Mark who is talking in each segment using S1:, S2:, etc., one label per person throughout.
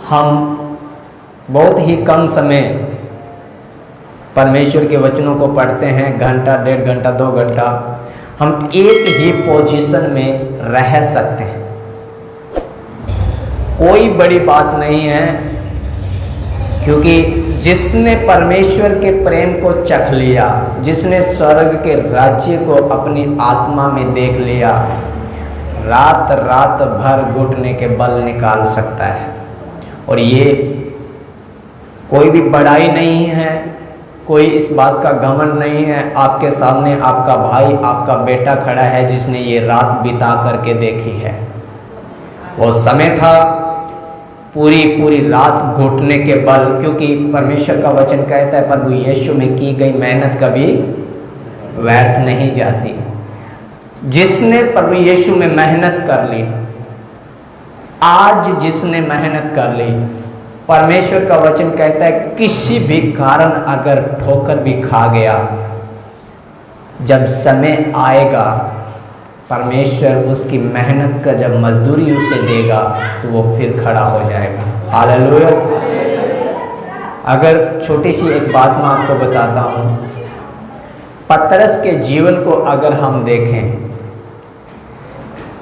S1: हम बहुत ही कम समय परमेश्वर के वचनों को पढ़ते हैं, घंटा, 1.5 घंटा, 2 घंटा हम एक ही पोजीशन में रह सकते हैं। कोई बड़ी बात नहीं है, क्योंकि जिसने परमेश्वर के प्रेम को चख लिया, जिसने स्वर्ग के राज्य को अपनी आत्मा में देख लिया, रात रात भर घुटने के बल निकाल सकता है। और ये कोई भी बड़ाई नहीं है, कोई इस बात का घमंड नहीं है। आपके सामने आपका भाई, आपका बेटा खड़ा है जिसने ये रात बिता करके देखी है। वो समय था पूरी रात घुटने के बल, क्योंकि परमेश्वर का वचन कहता है प्रभु यीशु में की गई मेहनत कभी व्यर्थ नहीं जाती। जिसने प्रभु यीशु में मेहनत कर ली, आज जिसने मेहनत कर ली, परमेश्वर का वचन कहता है किसी भी कारण अगर ठोकर भी खा गया, जब समय आएगा परमेश्वर उसकी मेहनत का जब मजदूरी उसे देगा तो वो फिर खड़ा हो जाएगा। हालेलुया। अगर छोटी सी एक बात मैं आपको बताता हूँ, पतरस के जीवन को अगर हम देखें,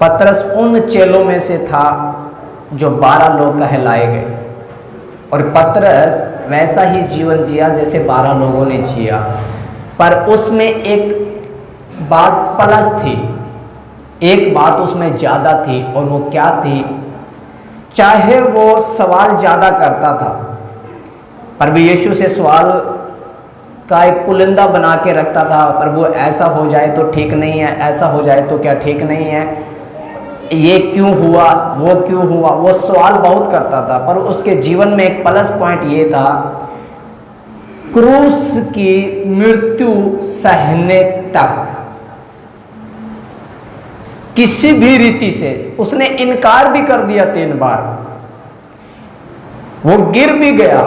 S1: पतरस उन चेलों में से था जो 12 लोग कहलाए गए, और पतरस वैसा ही जीवन जिया जैसे 12 लोगों ने जिया। पर उसमें एक बात प्लस थी, एक बात उसमें ज़्यादा थी, और वो क्या थी? चाहे वो सवाल ज़्यादा करता था, प्रभु यीशु से सवाल का एक पुलिंदा बना के रखता था, प्रभु ऐसा हो जाए तो ठीक नहीं है, ऐसा हो जाए तो क्या ठीक नहीं है, ये क्यों हुआ, वो क्यों हुआ, वो सवाल बहुत करता था। पर उसके जीवन में एक प्लस पॉइंट ये था, क्रूस की मृत्यु सहने तक किसी भी रीति से उसने इनकार भी कर दिया 3 बार, वो गिर भी गया,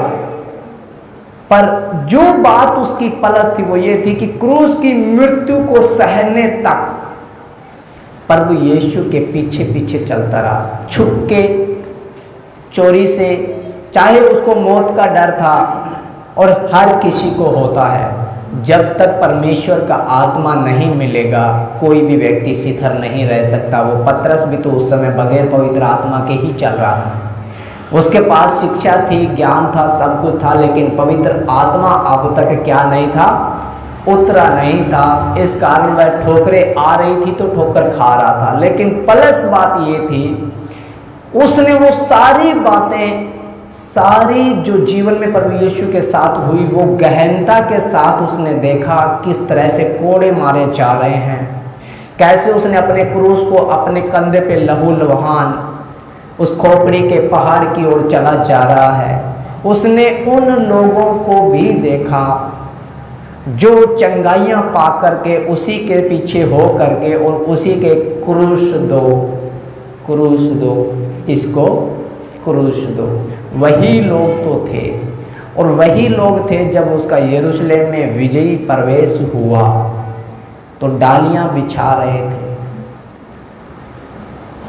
S1: पर जो बात उसकी प्लस थी वो ये थी कि क्रूस की मृत्यु को सहने तक प्रभु यीशु के पीछे पीछे चलता रहा, छुप के, चोरी से। चाहे उसको मौत का डर था, और हर किसी को होता है। जब तक परमेश्वर का आत्मा नहीं मिलेगा कोई भी व्यक्ति शिथिल नहीं रह सकता। वो पतरस भी तो उस समय बगैर पवित्र आत्मा के ही चल रहा था। उसके पास शिक्षा थी, ज्ञान था, सब कुछ था, लेकिन पवित्र आत्मा अब तक क्या नहीं था? उतरा नहीं था। इस कारण वह ठोकरें आ रही थी तो ठोकर खा रहा था। लेकिन प्लस बात ये थी, उसने वो सारी बातें, सारी जो जीवन में प्रभु यीशु के साथ हुई, वो गहनता के साथ उसने देखा किस तरह से कोड़े मारे जा रहे हैं, कैसे उसने अपने क्रूस को अपने कंधे पे लहू लुहान उस खोपड़ी के पहाड़ की ओर चला जा रहा है। उसने उन लोगों को भी देखा जो चंगाइयाँ पा करके उसी के पीछे हो करके और उसी के क्रूस दो, क्रूस दो, इसको क्रूस दो। वही लोग तो थे, और वही लोग थे जब उसका यरूशलेम में विजयी प्रवेश हुआ तो डालियां बिछा रहे थे,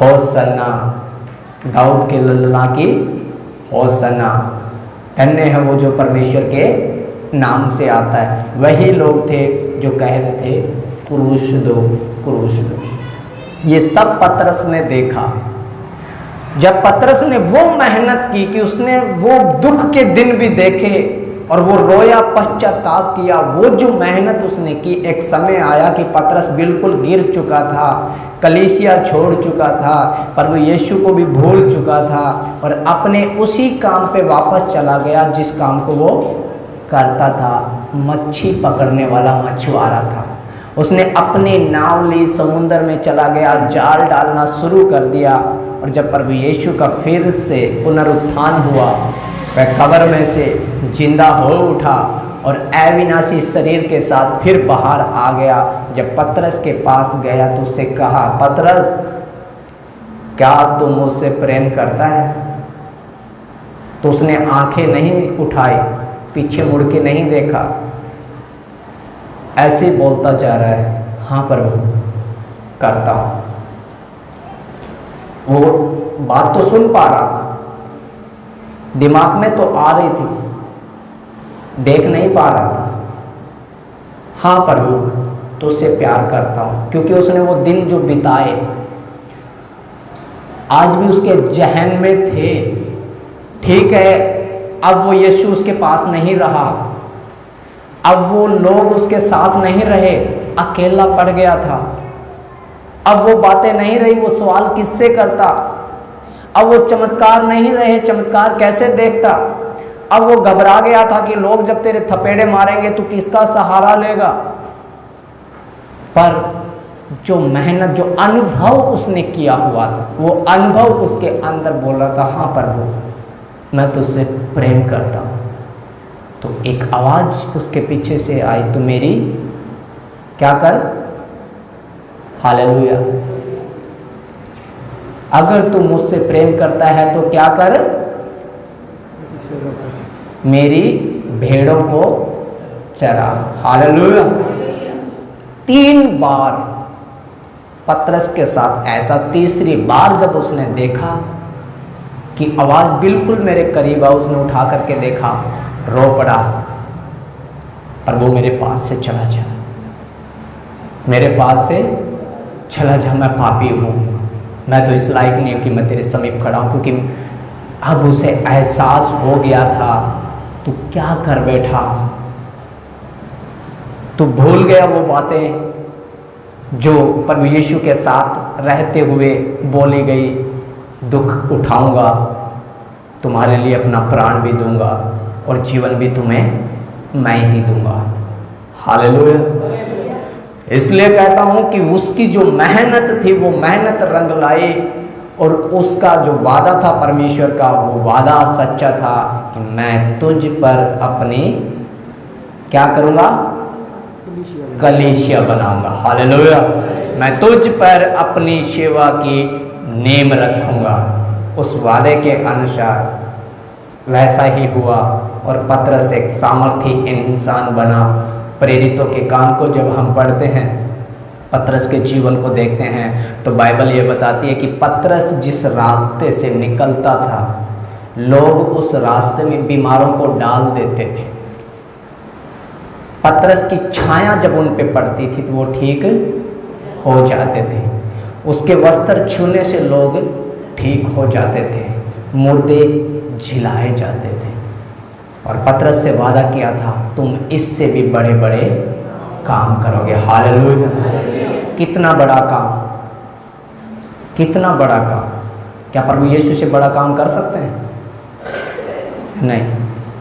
S1: होसन्ना, दाऊद के लल्ला की होसन्ना, धन्य है वो जो परमेश्वर के नाम से आता है। वही लोग थे जो कह रहे थे क्रूस दो, क्रूस दो। ये सब पतरस ने देखा। जब पतरस ने वो मेहनत की कि उसने वो दुख के दिन भी देखे और वो रोया, पश्चाताप किया, वो जो मेहनत उसने की, एक समय आया कि पतरस बिल्कुल गिर चुका था, कलीसिया छोड़ चुका था, प्रभु यीशु को भी भूल चुका था, और अपने उसी काम पे वापस चला गया जिस काम को वो करता था। मच्छी पकड़ने वाला मछुआरा था। उसने अपनी नाव ली, समुद्र में चला गया, जाल डालना शुरू कर दिया। और जब प्रभु यीशु का फिर से पुनरुत्थान हुआ, वह कब्र में से जिंदा हो उठा और अविनाशी शरीर के साथ फिर बाहर आ गया। जब पतरस के पास गया तो उससे कहा, पतरस, क्या तू मुझसे प्रेम करता है? तो उसने आंखें नहीं उठाई, पीछे मुड़ के नहीं देखा, ऐसे बोलता जा रहा है, हाँ प्रभु करता हूँ। वो बात तो सुन पा रहा था, दिमाग में तो आ रही थी, देख नहीं पा रहा था। हाँ प्रभु, तुझसे प्यार करता हूँ, क्योंकि उसने वो दिन जो बिताए आज भी उसके जहन में थे। ठीक है, अब वो यीशु उसके पास नहीं रहा, अब वो लोग उसके साथ नहीं रहे, अकेला पड़ गया था। अब वो बातें नहीं रही, वो सवाल किससे करता। अब वो चमत्कार नहीं रहे, चमत्कार कैसे देखता। अब वो घबरा गया था कि लोग जब तेरे थपेड़े मारेंगे तो किसका सहारा लेगा। पर जो मेहनत, जो अनुभव उसने किया हुआ था, वो अनुभव उसके अंदर बोल रहा था, हाँ प्रभु मैं तुझसे प्रेम करता हूँ। तो एक आवाज उसके पीछे से आई, तो मेरी क्या कर, हालेलुया, अगर तू मुझसे प्रेम करता है तो क्या कर, मेरी भेड़ों को चरा। हालेलुया। 3 बार पतरस के साथ ऐसा, तीसरी बार जब उसने देखा कि आवाज बिल्कुल मेरे करीब है, उसने उठा करके देखा, रो पड़ा, प्रभु मेरे पास से चला जा, मेरे पास से चला जा, मैं पापी हूँ, मैं तो इस लायक नहीं हूँ कि मैं तेरे समीप खड़ा हूँ। क्योंकि अब उसे एहसास हो गया था, तू क्या कर बैठा, तू भूल गया वो बातें जो प्रभु यीशु के साथ रहते हुए बोली गई, दुख उठाऊंगा, तुम्हारे लिए अपना प्राण भी दूंगा और जीवन भी तुम्हें मैं ही दूंगा। हालेलुया। इसलिए कहता हूं कि उसकी जो मेहनत थी वो मेहनत रंग लाई, और उसका जो वादा था परमेश्वर का, वो वादा सच्चा था कि मैं तुझ पर अपनी क्या करूंगा, कलीसिया बनाऊंगा। हालेलुया। मैं तुझ पर अपनी सेवा की नींव रखूंगा। उस वादे के अनुसार वैसा ही हुआ, और पतरस एक सामर्थी इंसान बना। प्रेरितों के काम को जब हम पढ़ते हैं, पतरस के जीवन को देखते हैं, तो बाइबल ये बताती है कि पतरस जिस रास्ते से निकलता था, लोग उस रास्ते में बीमारों को डाल देते थे। पतरस की छाया जब उन पे पड़ती थी तो वो ठीक हो जाते थे। उसके वस्त्र छूने से लोग ठीक हो जाते थे, मुर्दे झिलाए जाते थे। और पतरस से वादा किया था, तुम इससे भी बड़े बड़े काम करोगे। हालेलुया। कितना बड़ा काम, कितना बड़ा काम। क्या प्रभु यीशु से बड़ा काम कर सकते हैं? नहीं,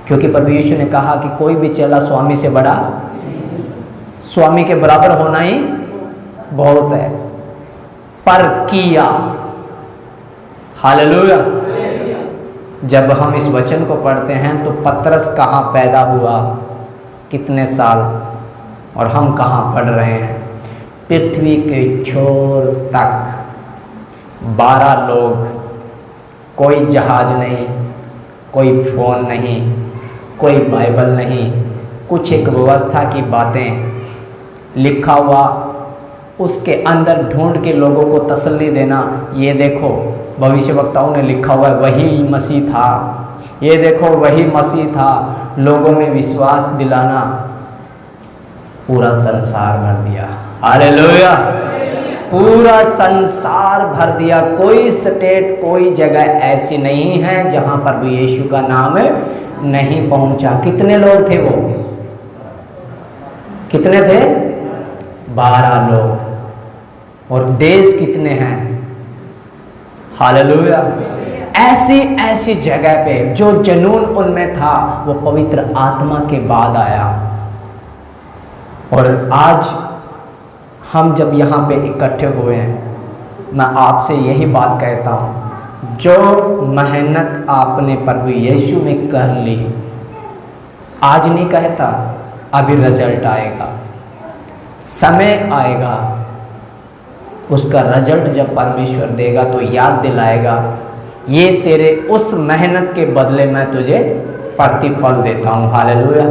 S1: क्योंकि प्रभु यीशु ने कहा कि कोई भी चेला स्वामी से बड़ा, स्वामी के बराबर होना ही बहुत है। पर किया। हालेलुया। जब हम इस वचन को पढ़ते हैं तो पतरस कहाँ पैदा हुआ, कितने साल, और हम कहाँ पढ़ रहे हैं? पृथ्वी के छोर तक 12 लोग, कोई जहाज नहीं, कोई फ़ोन नहीं, कोई बाइबल नहीं, कुछ एक व्यवस्था की बातें लिखा हुआ, उसके अंदर ढूंढ के लोगों को तसल्ली देना। ये देखो भविष्यवक्ताओं ने लिखा हुआ है, वही मसीह था, ये देखो वही मसीह था, लोगों में विश्वास दिलाना, पूरा संसार भर दिया। हालेलुया। पूरा संसार भर दिया। कोई स्टेट, कोई जगह ऐसी नहीं है जहां पर भी यीशु का नाम नहीं पहुंचा। कितने लोग थे वो? कितने थे? 12 लोग। और देश कितने हैं? हालेलुया। ऐसी ऐसी जगह पे जो जुनून उनमें था वो पवित्र आत्मा के बाद आया। और आज हम जब यहाँ पे इकट्ठे हुए हैं, मैं आपसे यही बात कहता हूँ, जो मेहनत आपने प्रभु यीशु में कर ली, आज नहीं कहता, अभी रिजल्ट आएगा, समय आएगा, उसका रिजल्ट जब परमेश्वर देगा तो याद दिलाएगा, ये तेरे उस मेहनत के बदले मैं तुझे प्रतिफल देता हूँ। हालेलुया।